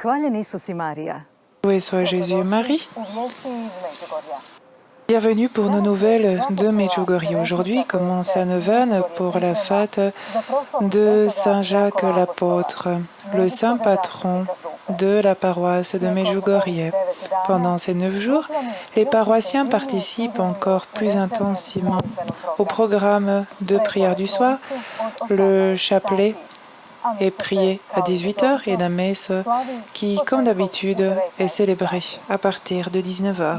Hvaljen Isus i Marija. Loué soit Jésus et Marie. Bienvenue pour nos nouvelles de Medjugorje. Aujourd'hui commence à Neuvaine pour la fête de Saint Jacques l'apôtre, le saint patron de la paroisse de Medjugorje. Pendant ces 9 jours, les paroissiens participent encore plus intensément au programme de prière du soir. Le chapelet est prié à 18h et la messe qui, comme d'habitude, est célébrée à partir de 19h.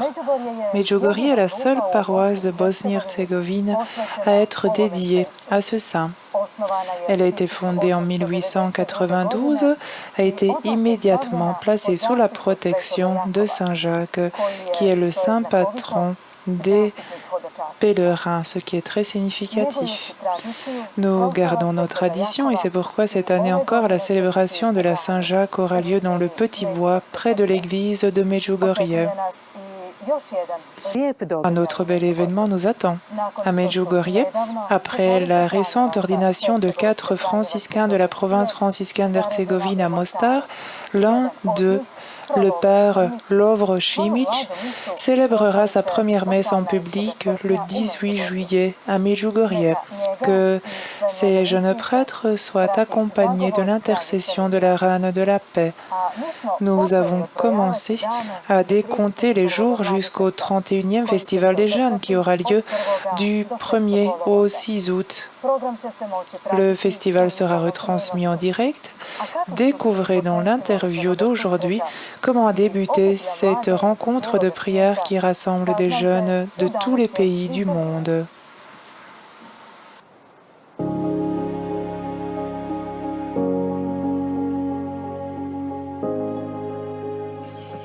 Medjugorje est la seule paroisse de Bosnie-Herzégovine à être dédiée à ce saint. Elle a été fondée en 1892, a été immédiatement placée sous la protection de Saint Jacques, qui est le saint patron des pèlerins, ce qui est très significatif. Nous gardons nos traditions et c'est pourquoi cette année encore la célébration de la Saint-Jacques aura lieu dans le petit bois près de l'église de Medjugorje. Un autre bel événement nous attend. À Medjugorje, après la récente ordination de 4 franciscains de la province franciscaine d'Herzégovine à Mostar, l'un d'eux, le père Lovro Šimić, célébrera sa première messe en public le 18 juillet à Medjugorje. Que ces jeunes prêtres soient accompagnés de l'intercession de la Reine de la Paix. Nous avons commencé à décompter les jours jusqu'au 31e Festival des Jeunes qui aura lieu du 1er au 6 août. Le festival sera retransmis en direct. Découvrez dans l'interview d'aujourd'hui comment a débuté cette rencontre de prière qui rassemble des jeunes de tous les pays du monde.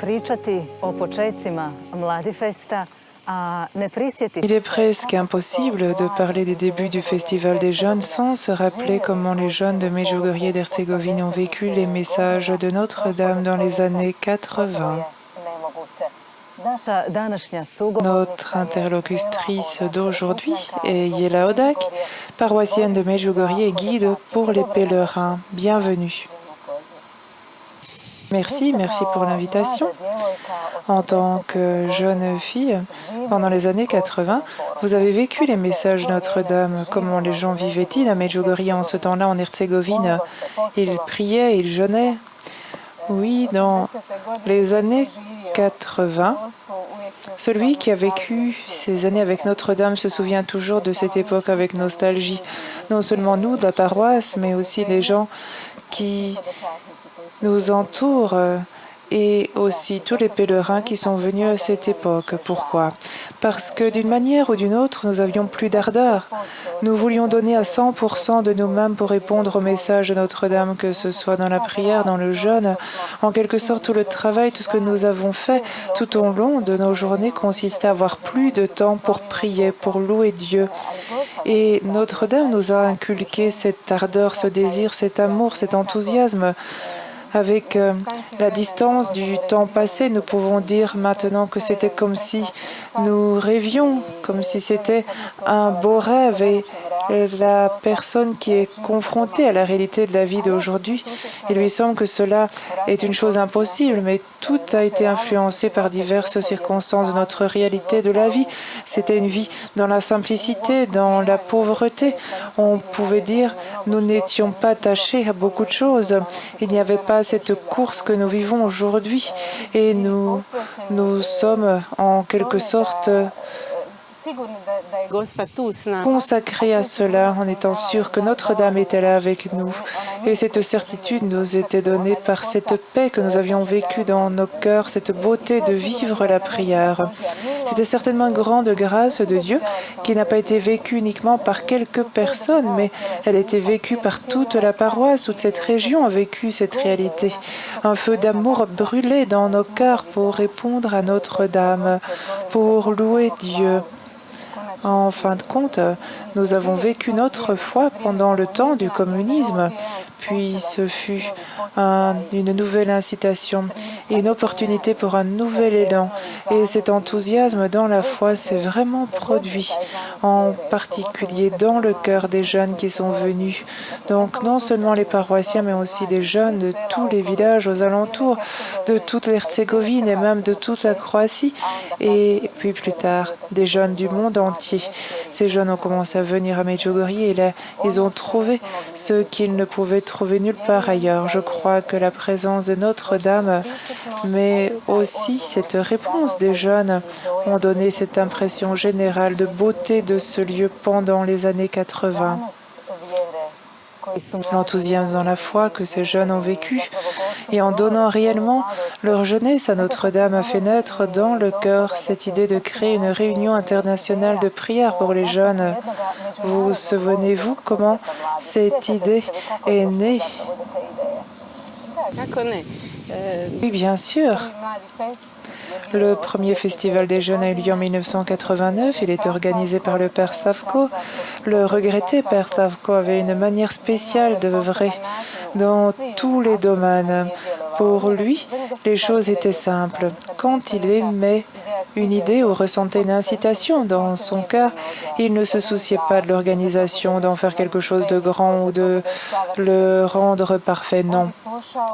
Pričati o počecima Mladifesta, a ne prisjetiti. Il est presque impossible de parler des débuts du Festival des Jeunes sans se rappeler comment les jeunes de Medjugorje et d'Herzégovine ont vécu les messages de Notre-Dame dans les années 80. Notre interlocutrice d'aujourd'hui est Jela Odak, paroissienne de Medjugorje et guide pour les pèlerins. Bienvenue. Merci pour l'invitation. En tant que jeune fille, pendant les années 80, vous avez vécu les messages de Notre-Dame. Comment les gens vivaient-ils à Medjugorje en ce temps-là, en Herzégovine? Ils priaient, ils jeûnaient. Oui, dans les années 80, celui qui a vécu ces années avec Notre-Dame se souvient toujours de cette époque avec nostalgie. Non seulement nous, de la paroisse, mais aussi les gens qui nous entourent et aussi tous les pèlerins qui sont venus à cette époque. Pourquoi? Parce que d'une manière ou d'une autre, nous avions plus d'ardeur. Nous voulions donner à 100% de nous-mêmes pour répondre au message de Notre-Dame, que ce soit dans la prière, dans le jeûne. En quelque sorte, tout le travail, tout ce que nous avons fait tout au long de nos journées consistait à avoir plus de temps pour prier, pour louer Dieu. Et Notre-Dame nous a inculqué cette ardeur, ce désir, cet amour, cet enthousiasme. Avec la distance du temps passé, nous pouvons dire maintenant que c'était comme si nous rêvions, comme si c'était un beau rêve. Et la personne qui est confrontée à la réalité de la vie d'aujourd'hui, il lui semble que cela est une chose impossible, mais tout a été influencé par diverses circonstances de notre réalité de la vie. C'était une vie dans la simplicité, dans la pauvreté. On pouvait dire nous n'étions pas attachés à beaucoup de choses. Il n'y avait pas cette course que nous vivons aujourd'hui et nous sommes en quelque sorte consacrés à cela en étant sûrs que Notre-Dame était là avec nous. Et cette certitude nous était donnée par cette paix que nous avions vécue dans nos cœurs, cette beauté de vivre la prière. C'était certainement une grande grâce de Dieu qui n'a pas été vécue uniquement par quelques personnes, mais elle a été vécue par toute la paroisse, toute cette région a vécu cette réalité. Un feu d'amour brûlait dans nos cœurs pour répondre à Notre-Dame, pour louer Dieu. En fin de compte, nous avons vécu notre foi pendant le temps du communisme, puis ce fut une nouvelle incitation et une opportunité pour un nouvel élan. Et cet enthousiasme dans la foi s'est vraiment produit, en particulier dans le cœur des jeunes qui sont venus. Donc non seulement les paroissiens, mais aussi des jeunes de tous les villages aux alentours, de toute l'Herzégovine et même de toute la Croatie. Et puis plus tard, des jeunes du monde entier. Ces jeunes ont commencé à venir à Medjugorje et là, ils ont trouvé ce qu'ils ne pouvaient trouver nulle part ailleurs. Je crois que la présence de Notre-Dame, mais aussi cette réponse des jeunes ont donné cette impression générale de beauté de ce lieu pendant les années 80. L'enthousiasme dans la foi que ces jeunes ont vécu et en donnant réellement leur jeunesse à Notre-Dame a fait naître dans le cœur cette idée de créer une réunion internationale de prière pour les jeunes. Vous souvenez-vous comment cette idée est née? Oui, bien sûr. Le premier festival des jeunes a eu lieu en 1989. Il était organisé par le Père Savko. Le regretté Père Savko avait une manière spéciale d'œuvrer dans tous les domaines. Pour lui, les choses étaient simples. Quand il aimait une idée ou ressentait une incitation dans son cœur, il ne se souciait pas de l'organisation, d'en faire quelque chose de grand ou de le rendre parfait. Non.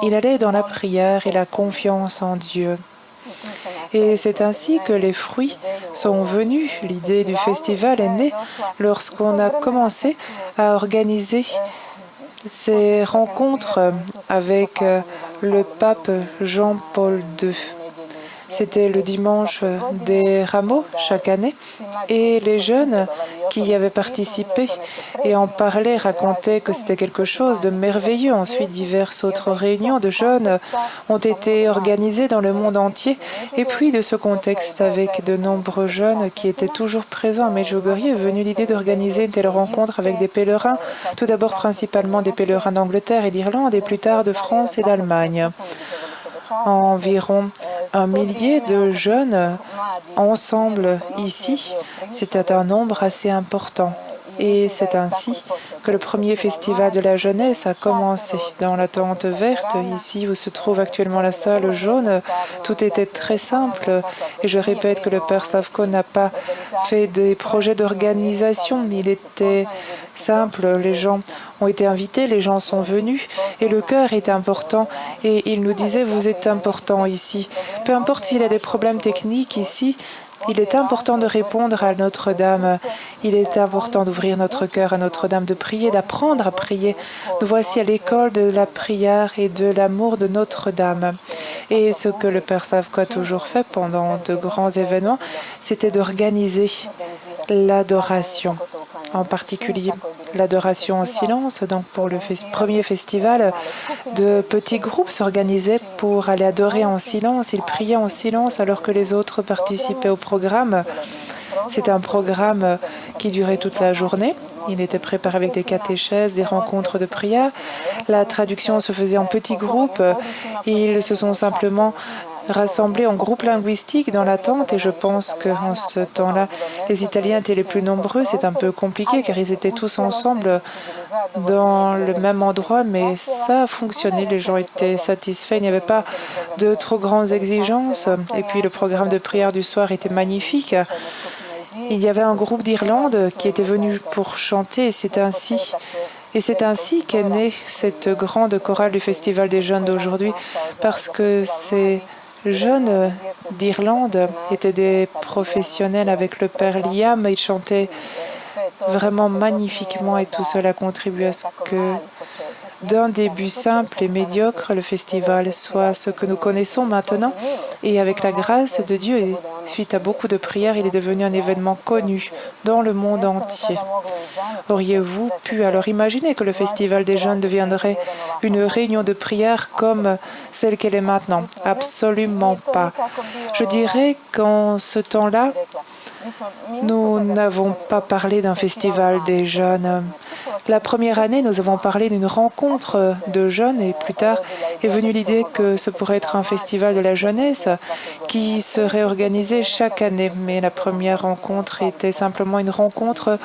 Il allait dans la prière et la confiance en Dieu. Et c'est ainsi que les fruits sont venus. L'idée du festival est née lorsqu'on a commencé à organiser ces rencontres avec le pape Jean-Paul II. C'était le dimanche des rameaux chaque année et les jeunes qui y avaient participé et en parlaient racontaient que c'était quelque chose de merveilleux. Ensuite, diverses autres réunions de jeunes ont été organisées dans le monde entier. Et puis, de ce contexte, avec de nombreux jeunes qui étaient toujours présents à Medjugorje, est venue l'idée d'organiser une telle rencontre avec des pèlerins, tout d'abord principalement des pèlerins d'Angleterre et d'Irlande et plus tard de France et d'Allemagne. Environ 1 millier de jeunes ensemble ici, c'était un nombre assez important. Et c'est ainsi que le premier festival de la jeunesse a commencé. Dans la tente verte, ici où se trouve actuellement la salle jaune, tout était très simple. Et je répète que le Père Savko n'a pas fait des projets d'organisation. Il était simple. Les gens ont été invités, les gens sont venus et le cœur est important. Et il nous disait, vous êtes important ici. Peu importe s'il y a des problèmes techniques ici, il est important de répondre à Notre-Dame. Il est important d'ouvrir notre cœur à Notre-Dame, de prier, d'apprendre à prier. Nous voici à l'école de la prière et de l'amour de Notre-Dame. Et ce que le Père Savko a toujours fait pendant de grands événements, c'était d'organiser l'adoration, en particulier l'adoration en silence. Donc pour le premier festival, de petits groupes s'organisaient pour aller adorer en silence. Ils priaient en silence alors que les autres participaient au programme. C'est un programme qui durait toute la journée. Il était préparé avec des catéchèses, des rencontres de prière. La traduction se faisait en petits groupes. Ils se sont simplement rassemblés en groupes linguistiques dans la tente et je pense qu'en ce temps-là, les Italiens étaient les plus nombreux. C'est un peu compliqué car ils étaient tous ensemble dans le même endroit, mais ça a fonctionné. Les gens étaient satisfaits. Il n'y avait pas de trop grandes exigences. Et puis le programme de prière du soir était magnifique. Il y avait un groupe d'Irlande qui était venu pour chanter et c'est ainsi qu'est née cette grande chorale du Festival des jeunes d'aujourd'hui, parce que ces jeunes d'Irlande étaient des professionnels avec le Père Liam. Ils chantaient vraiment magnifiquement et tout cela contribue à ce que d'un début simple et médiocre, le festival soit ce que nous connaissons maintenant. Et avec la grâce de Dieu et suite à beaucoup de prières, il est devenu un événement connu dans le monde entier. Auriez-vous pu alors imaginer que le Festival des jeunes deviendrait une réunion de prière comme celle qu'elle est maintenant? Absolument pas. Je dirais qu'en ce temps-là, nous n'avons pas parlé d'un festival des jeunes. La première année, nous avons parlé d'une rencontre de jeunes et plus tard est venue l'idée que ce pourrait être un festival de la jeunesse qui serait organisé chaque année. Mais la première rencontre était simplement une rencontre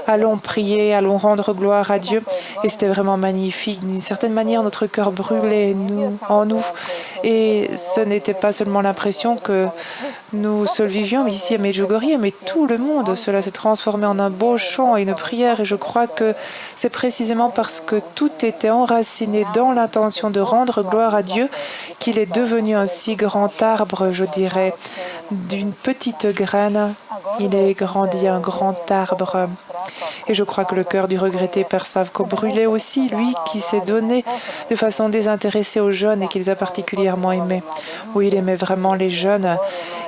allons prier, allons rendre gloire à Dieu. Et c'était vraiment magnifique. D'une certaine manière, notre cœur brûlait en nous. Et ce n'était pas seulement l'impression que nous seuls vivions ici à Medjugorje, mais tout le monde. Cela s'est transformé en un beau chant et une prière. Et je crois que c'est précisément parce que tout était enraciné dans l'intention de rendre gloire à Dieu qu'il est devenu un si grand arbre, je dirais. D'une petite graine, il est grandi un grand arbre. Et je crois que le cœur du regretté Père Savko brûlait aussi, lui qui s'est donné de façon désintéressée aux jeunes et qu'ils a particulièrement aimé. Oui, il aimait vraiment les jeunes.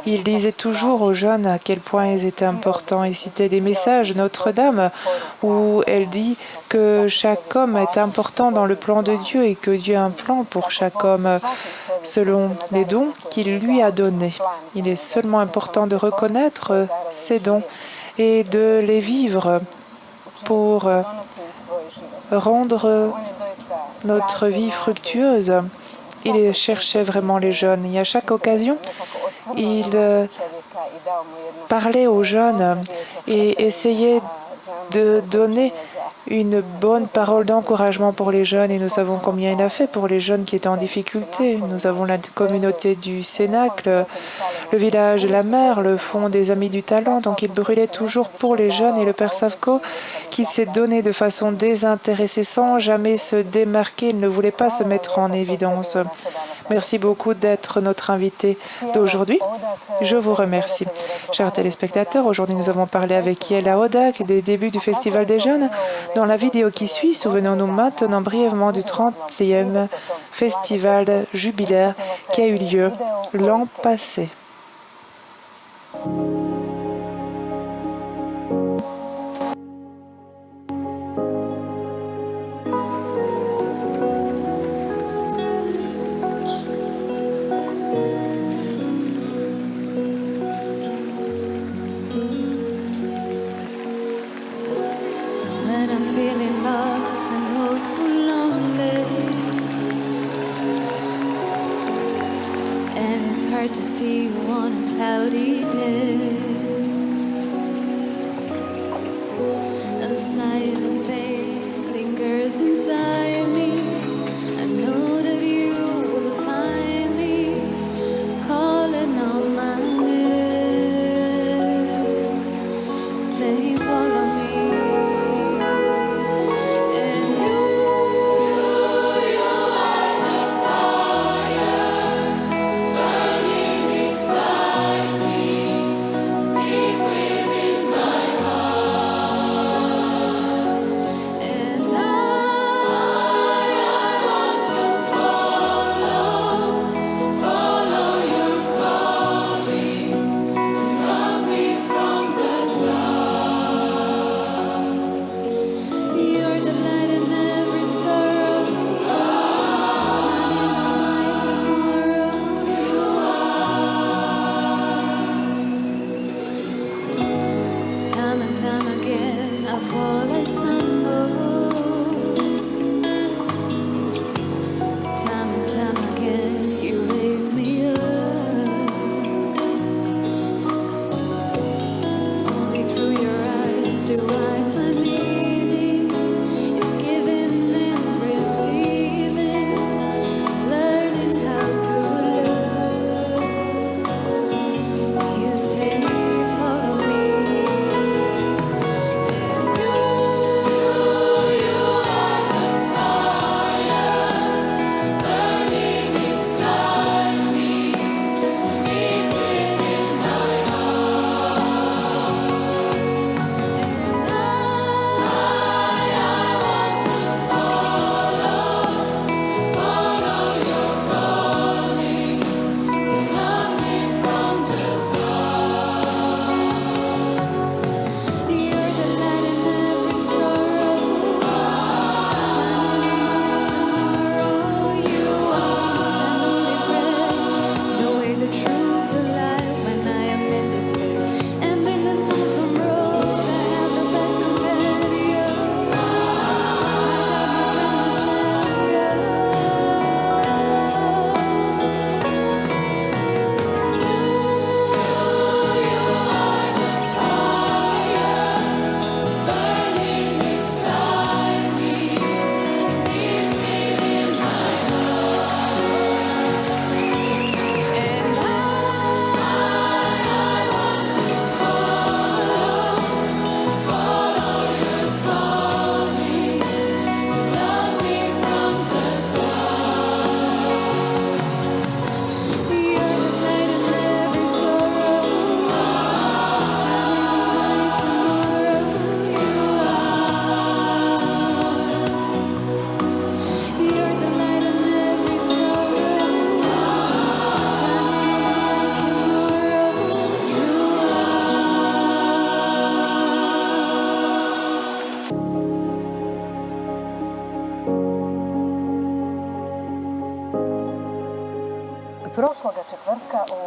Il disait toujours aux jeunes à quel point ils étaient importants. Il citait des messages de Notre-Dame où elle dit que chaque homme est important dans le plan de Dieu et que Dieu a un plan pour chaque homme selon les dons qu'il lui a donnés. Il est seulement important de reconnaître ces dons et de les vivre pour rendre notre vie fructueuse. Il cherchait vraiment les jeunes et à chaque occasion, il parlait aux jeunes et essayait de donner une bonne parole d'encouragement pour les jeunes et nous savons combien il a fait pour les jeunes qui étaient en difficulté. Nous avons la communauté du Cénacle, le village de la mer, le fonds des Amis du Talent. Donc il brûlait toujours pour les jeunes et le Père Savko qui s'est donné de façon désintéressée sans jamais se démarquer. Il ne voulait pas se mettre en évidence. Merci beaucoup d'être notre invité d'aujourd'hui. Je vous remercie. Chers téléspectateurs, aujourd'hui nous avons parlé avec Yela Odak des débuts du Festival des Jeunes. Dans la vidéo qui suit, souvenons-nous maintenant brièvement du 30e festival jubilaire qui a eu lieu l'an passé. When I'm feeling lost and oh so lonely, and it's hard to see you on a cloudy day, a silent pain lingers inside me. I know that you will find me calling on my name. Say follow me.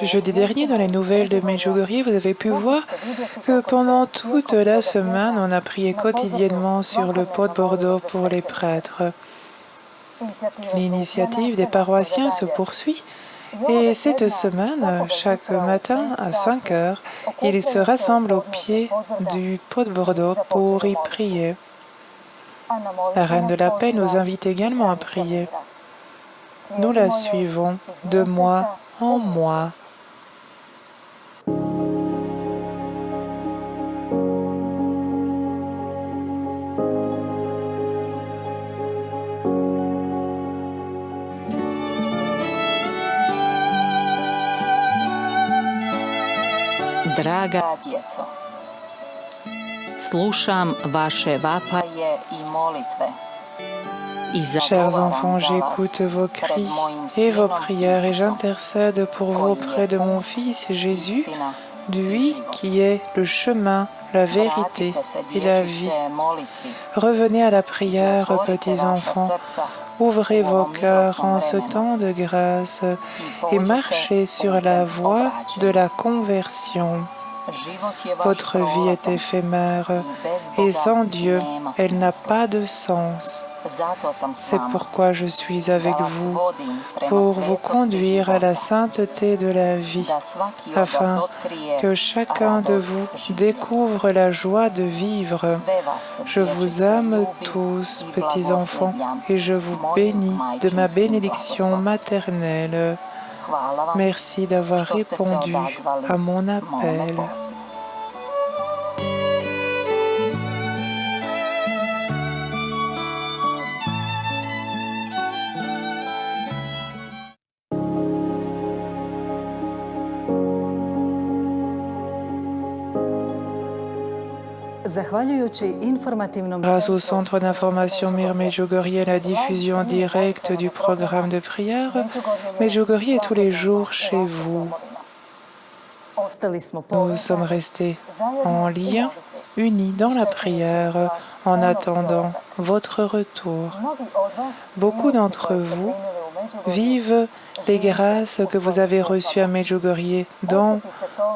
Jeudi dernier, dans les nouvelles de Medjugorje, vous avez pu voir que pendant toute la semaine, on a prié quotidiennement sur le pot de Bordeaux pour les prêtres. L'initiative des paroissiens se poursuit et cette semaine, chaque matin à 5 heures, ils se rassemblent au pied du pot de Bordeaux pour y prier. La Reine de la Paix nous invite également à prier. Nous la suivons de mois en mois. Draga djeco, slušam vaše vapaje i molitve. Chers enfants, j'écoute vos cris et vos prières et j'intercède pour vous auprès de mon Fils Jésus, lui qui est le chemin, la vérité et la vie. Revenez à la prière, petits enfants. Ouvrez vos cœurs en ce temps de grâce et marchez sur la voie de la conversion. Votre vie est éphémère et sans Dieu, elle n'a pas de sens. C'est pourquoi je suis avec vous, pour vous conduire à la sainteté de la vie, afin que chacun de vous découvre la joie de vivre. Je vous aime tous, petits enfants, et je vous bénis de ma bénédiction maternelle. Merci d'avoir répondu à mon appel. Grâce au Centre d'information Mir Medjugorje et la diffusion directe du programme de prière, Medjugorje est tous les jours chez vous. Nous sommes restés en lien, unis dans la prière, en attendant votre retour. Beaucoup d'entre vous vivent les grâces que vous avez reçues à Medjugorje dans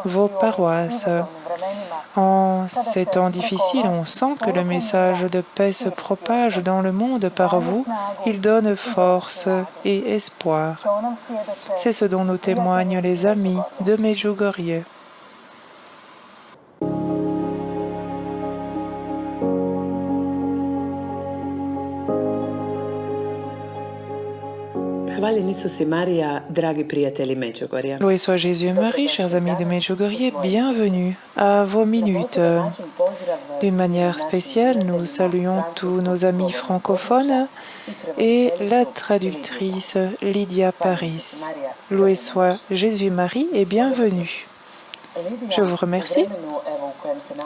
vos paroisses. En ces temps difficiles, on sent que le message de paix se propage dans le monde par vous. Il donne force et espoir. C'est ce dont nous témoignent les amis de Medjugorje. Loué soit Jésus et Marie, chers amis de Medjugorje, bienvenue à vos minutes. D'une manière spéciale, nous saluons tous nos amis francophones et la traductrice Lydia Paris. Loué soit Jésus et Marie et bienvenue. Je vous remercie.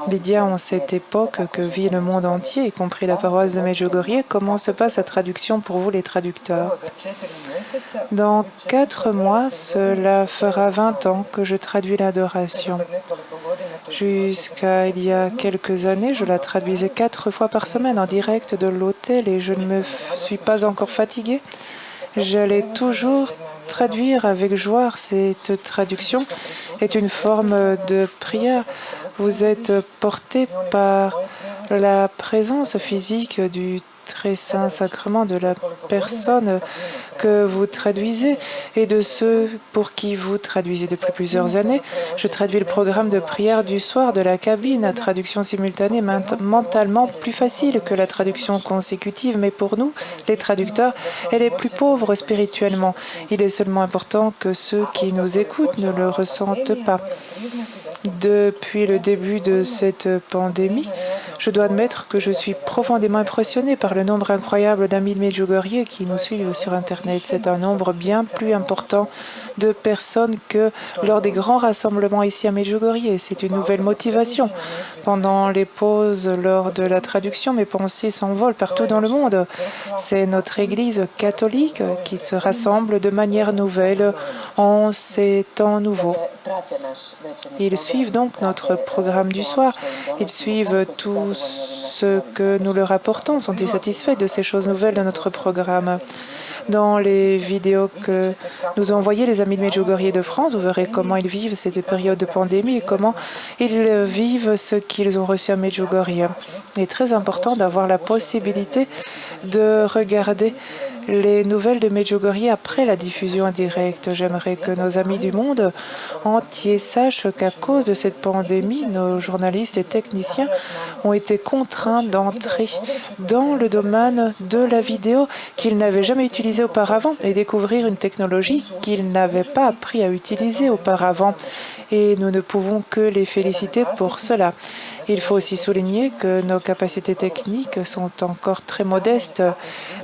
Lydia, en cette époque que vit le monde entier, y compris la paroisse de Medjugorje, comment se passe la traduction pour vous les traducteurs? Dans 4 mois, cela fera 20 ans que je traduis l'adoration. Jusqu'à il y a quelques années, je la traduisais 4 fois par semaine en direct de l'hôtel et je ne me suis pas encore fatiguée. J'allais toujours traduire avec joie. Cette traduction est une forme de prière. Vous êtes porté par la présence physique du très saint sacrement de la personne que vous traduisez et de ceux pour qui vous traduisez depuis plusieurs années. Je traduis le programme de prière du soir de la cabine à traduction simultanée, mentalement plus facile que la traduction consécutive, mais pour nous, les traducteurs, elle est plus pauvre spirituellement. Il est seulement important que ceux qui nous écoutent ne le ressentent pas. Depuis le début de cette pandémie, je dois admettre que je suis profondément impressionné par le nombre incroyable d'amis de Medjugorje qui nous suivent sur Internet. C'est un nombre bien plus important de personnes que lors des grands rassemblements ici à Medjugorje. C'est une nouvelle motivation. Pendant les pauses lors de la traduction, mes pensées s'envolent partout dans le monde. C'est notre Église catholique qui se rassemble de manière nouvelle en ces temps nouveaux. Ils suivent donc notre programme du soir. Ils suivent tous tout ce que nous leur apportons? Sont-ils satisfaits de ces choses nouvelles de notre programme? Dans les vidéos que nous ont envoyées les amis de Medjugorje de France, vous verrez comment ils vivent cette période de pandémie et comment ils vivent ce qu'ils ont reçu à Medjugorje. Il est très important d'avoir la possibilité de regarder les nouvelles de Medjugorje après la diffusion en direct. J'aimerais que nos amis du monde entier sachent qu'à cause de cette pandémie, nos journalistes et techniciens ont été contraints d'entrer dans le domaine de la vidéo qu'ils n'avaient jamais utilisé auparavant et découvrir une technologie qu'ils n'avaient pas appris à utiliser auparavant. Et nous ne pouvons que les féliciter pour cela. Il faut aussi souligner que nos capacités techniques sont encore très modestes.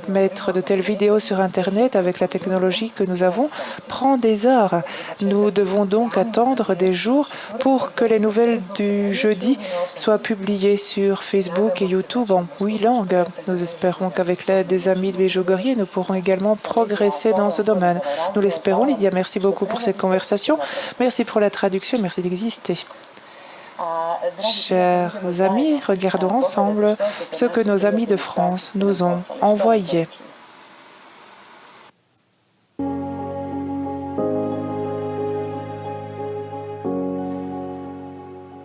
Mettre de telles vidéos sur Internet avec la technologie que nous avons prend des heures. Nous devons donc attendre des jours pour que les nouvelles du jeudi soient publiées sur Facebook et YouTube en 8 langues. Nous espérons qu'avec l'aide des amis de Medjugorje, nous pourrons également progresser dans ce domaine. Nous l'espérons, Lydia. Merci beaucoup pour cette conversation. Merci pour la traduction. Merci d'exister. Chers amis, regardons ensemble ce que nos amis de France nous ont envoyé.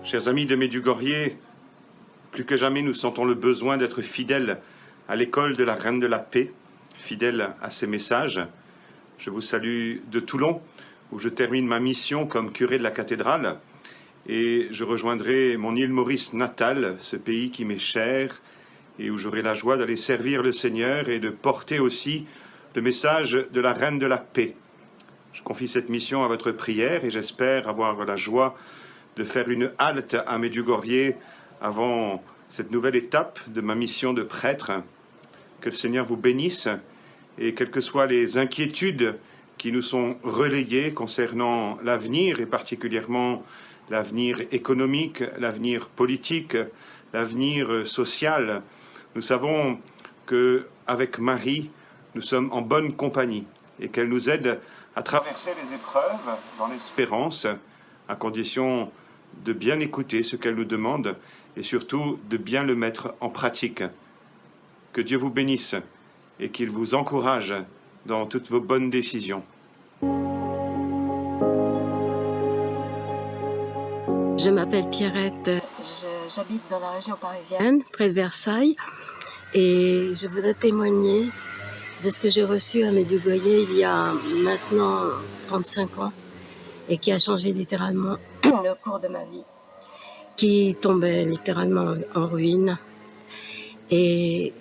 Chers amis de Medjugorje, plus que jamais nous sentons le besoin d'être fidèles à l'école de la Reine de la Paix, fidèles à ses messages. Je vous salue de Toulon, où je termine ma mission comme curé de la cathédrale. Et je rejoindrai mon île Maurice natale, ce pays qui m'est cher, et où j'aurai la joie d'aller servir le Seigneur et de porter aussi le message de la Reine de la Paix. Je confie cette mission à votre prière et j'espère avoir la joie de faire une halte à Medjugorje avant cette nouvelle étape de ma mission de prêtre. Que le Seigneur vous bénisse et quelles que soient les inquiétudes qui nous sont relayées concernant l'avenir et particulièrement l'avenir économique, l'avenir politique, l'avenir social. Nous savons qu'avec Marie, nous sommes en bonne compagnie et qu'elle nous aide à traverser les épreuves dans l'espérance, à condition de bien écouter ce qu'elle nous demande et surtout de bien le mettre en pratique. Que Dieu vous bénisse et qu'il vous encourage dans toutes vos bonnes décisions. Je m'appelle Pierrette, j'habite dans la région parisienne, près de Versailles, et je voudrais témoigner de ce que j'ai reçu à Medjugorje il y a maintenant 35 ans, et qui a changé littéralement le cours de ma vie, qui tombait littéralement en ruine. Et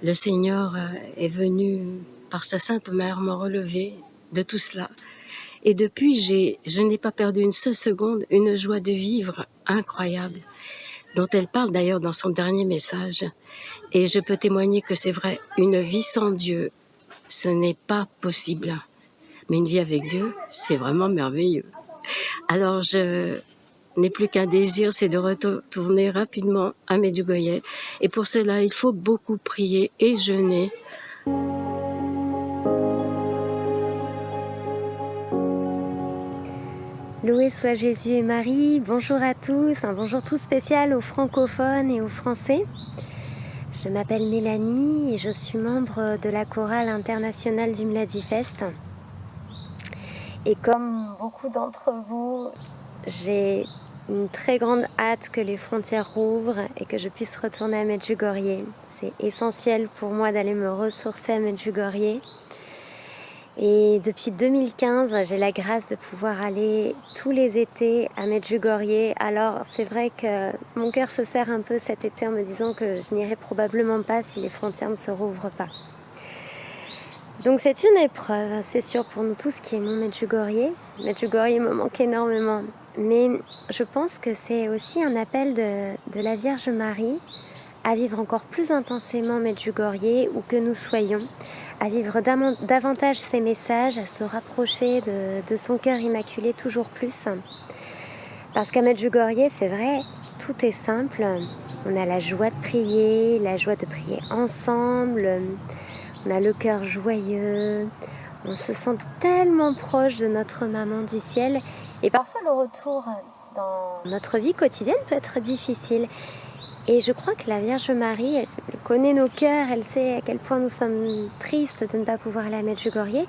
le Seigneur est venu, par sa Sainte Mère, me relever de tout cela. Et depuis, je n'ai pas perdu une seule seconde, une joie de vivre incroyable, dont elle parle d'ailleurs dans son dernier message. Et je peux témoigner que c'est vrai, une vie sans Dieu, ce n'est pas possible. Mais une vie avec Dieu, c'est vraiment merveilleux. Alors je n'ai plus qu'un désir, c'est de retourner rapidement à Medjugorje. Et pour cela, il faut beaucoup prier et jeûner. Loué soit Jésus et Marie, bonjour à tous, un bonjour tout spécial aux francophones et aux français. Je m'appelle Mélanie et je suis membre de la chorale internationale du Mladifest. Et comme beaucoup d'entre vous, j'ai une très grande hâte que les frontières rouvrent et que je puisse retourner à Medjugorje. C'est essentiel pour moi d'aller me ressourcer à Medjugorje. Et depuis 2015, j'ai la grâce de pouvoir aller tous les étés à Medjugorje. Alors c'est vrai que mon cœur se serre un peu cet été en me disant que je n'irai probablement pas si les frontières ne se rouvrent pas. Donc c'est une épreuve, c'est sûr pour nous tous qui aimons Medjugorje. Medjugorje me manque énormément. Mais je pense que c'est aussi un appel de la Vierge Marie à vivre encore plus intensément Medjugorje où que nous soyons, à vivre davantage ses messages, à se rapprocher de son cœur immaculé toujours plus. Parce qu'à Medjugorje, c'est vrai, tout est simple. On a la joie de prier ensemble. On a le cœur joyeux. On se sent tellement proche de notre maman du ciel. Et parfois, le retour dans notre vie quotidienne peut être difficile. Et je crois que la Vierge Marie, elle connaît nos cœurs, elle sait à quel point nous sommes tristes de ne pas pouvoir aller à Medjugorje,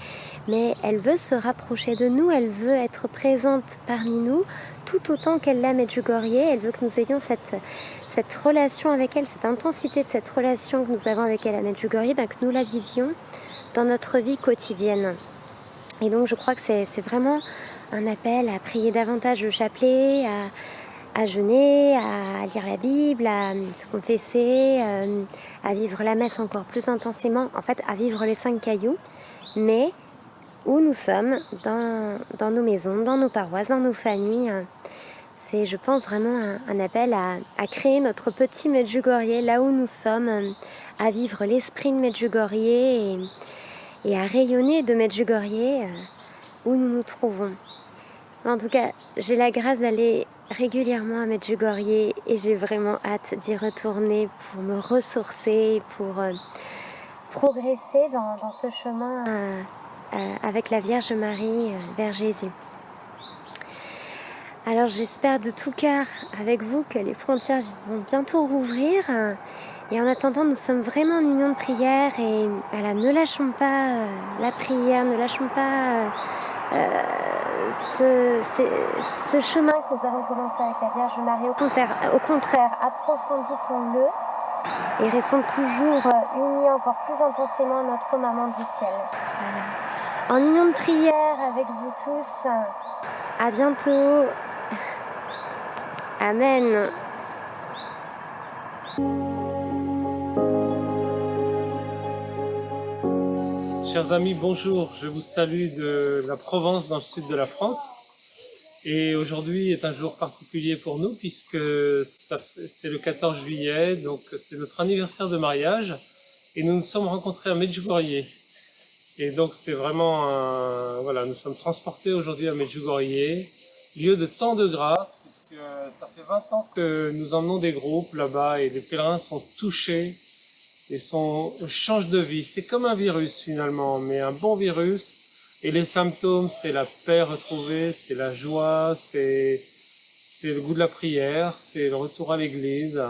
mais elle veut se rapprocher de nous, elle veut être présente parmi nous, tout autant qu'elle l'a à Medjugorje. Elle veut que nous ayons cette relation avec elle, cette intensité de cette relation que nous avons avec elle à Medjugorje, que nous la vivions dans notre vie quotidienne. Et donc je crois que c'est vraiment un appel à prier davantage le chapelet, à jeûner, à lire la Bible, à se confesser, à vivre la messe encore plus intensément, en fait à vivre les 5 cailloux, mais où nous sommes, dans nos maisons, dans nos paroisses, dans nos familles. C'est, je pense, vraiment un appel à créer notre petit Medjugorje, là où nous sommes, à vivre l'esprit de Medjugorje et à rayonner de Medjugorje où nous nous trouvons. En tout cas, j'ai la grâce d'aller régulièrement à Medjugorje et j'ai vraiment hâte d'y retourner pour me ressourcer, pour progresser dans ce chemin avec la Vierge Marie vers Jésus. Alors j'espère de tout cœur avec vous que les frontières vont bientôt rouvrir. Et en attendant, nous sommes vraiment en union de prière et voilà, ne lâchons pas la prière, ne lâchons pas ce chemin que nous avons commencé avec la Vierge Marie. Au contraire, approfondissons-le et restons toujours unis encore plus intensément à notre Maman du Ciel. Voilà. En union de prière avec vous tous, à bientôt. Amen. Chers amis, bonjour. Je vous salue de la Provence dans le sud de la France. Et aujourd'hui est un jour particulier pour nous puisque c'est le 14 juillet, donc c'est notre anniversaire de mariage. Et nous nous sommes rencontrés à Medjugorje. Et donc c'est vraiment voilà, nous sommes transportés aujourd'hui à Medjugorje, lieu de tant de grâce, puisque ça fait 20 ans que nous emmenons des groupes là-bas et les pèlerins sont touchés et changent de vie. C'est comme un virus finalement, mais un bon virus. Et les symptômes, c'est la paix retrouvée, c'est la joie, c'est le goût de la prière, c'est le retour à l'église.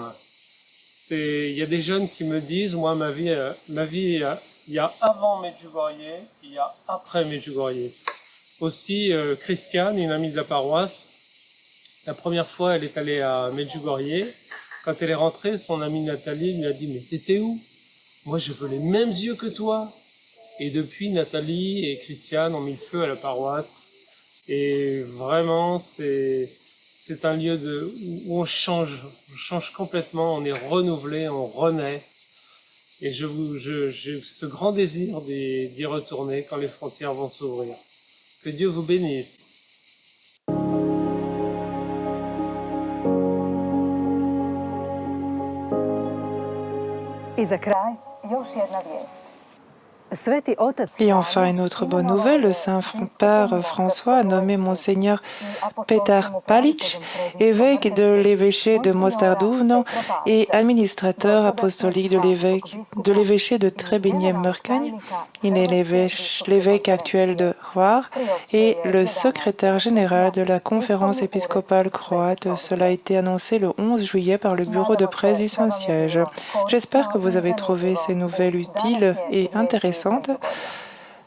Il y a des jeunes qui me disent, moi ma vie, il y a avant Medjugorje, il y a après Medjugorje. Aussi, Christiane, une amie de la paroisse, la première fois, elle est allée à Medjugorje. Quand elle est rentrée, son amie Nathalie lui a dit « Mais t'étais où? Moi, je veux les mêmes yeux que toi !» Et depuis, Nathalie et Christiane ont mis le feu à la paroisse. Et vraiment, c'est un lieu où on change complètement, on est renouvelé, on renaît. Et j'ai ce grand désir d'y retourner quand les frontières vont s'ouvrir. Que Dieu vous bénisse. I za kraj, još jedna vijest. Sveti Otac Et enfin, une autre bonne nouvelle, le Saint-Père François a nommé Monseigneur Petar Palic, évêque de l'évêché de Mostarduvno et administrateur apostolique de l'évêché de Trebinje-Mrkonj. Il est l'évêque actuel de Hvar et le secrétaire général de la conférence épiscopale croate. Cela a été annoncé le 11 juillet par le bureau de presse du Saint-Siège. J'espère que vous avez trouvé ces nouvelles utiles et intéressantes.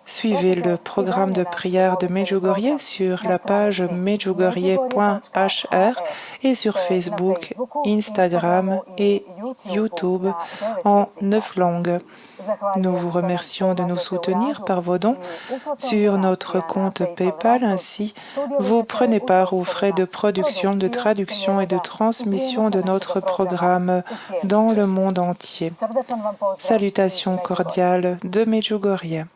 Suivez le programme de prière de Medjugorje sur la page medjugorje.hr et sur Facebook, Instagram et YouTube en 9 langues. Nous vous remercions de nous soutenir par vos dons sur notre compte PayPal. Ainsi, vous prenez part aux frais de production, de traduction et de transmission de notre programme dans le monde entier. Salutations cordiales de Medjugorje.